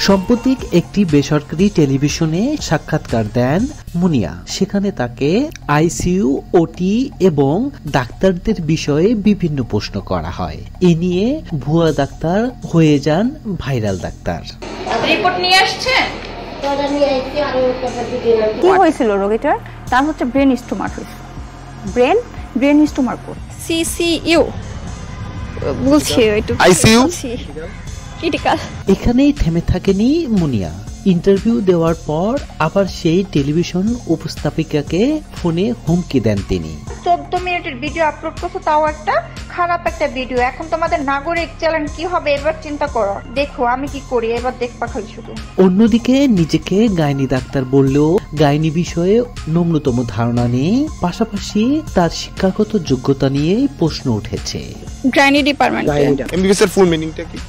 সাম্প্রতিক একটি বেসরকারি টেলিভিশনে সাক্ষাৎকার দেন মুনিয়া। সেখানে তাকে আইসিইউ, ওটি এবং ডাক্তারদের বিষয়ে বিভিন্ন প্রশ্ন করা হয়। এ নিয়ে ভুয়া ডাক্তার হয়ে যান ভাইরাল ডাক্তার। রিপোর্ট নিয়ে আসছেন? কি হয়েছিল রোগীটার? তার হচ্ছে ব্রেন স্টোমার হয়েছে। ব্রেন স্টোমার সিসিইউ বলছি, একটু আইসিইউ ক্রিটিক্যাল। এখানেই থেমে থাকেনি মুনিয়া। ইন্টারভিউ দেওয়ার পর আবার সেই টেলিভিশন উপস্থাপিকাকে ফোনে হুমকি দেন তিনি। 14 মিনিটের ভিডিও আপলোড করছো, তাও একটা খারাপ একটা ভিডিও। এখন তোমাদের নাগরিক চ্যানেল কি হবে এবার চিন্তা করো। দেখো আমি কি করি, এবার দেখবা খালি শুধু। অন্যদিকে নিজেকে গাইনি ডাক্তার বললেও গাইনি বিষয়ে ন্যূনতম ধারণা নেই, পাশাপাশি তার শিক্ষাগত যোগ্যতা নিয়ে প্রশ্ন উঠেছে। Gynae department. এমবিবিএস এর ফুল মিনিংটা কি?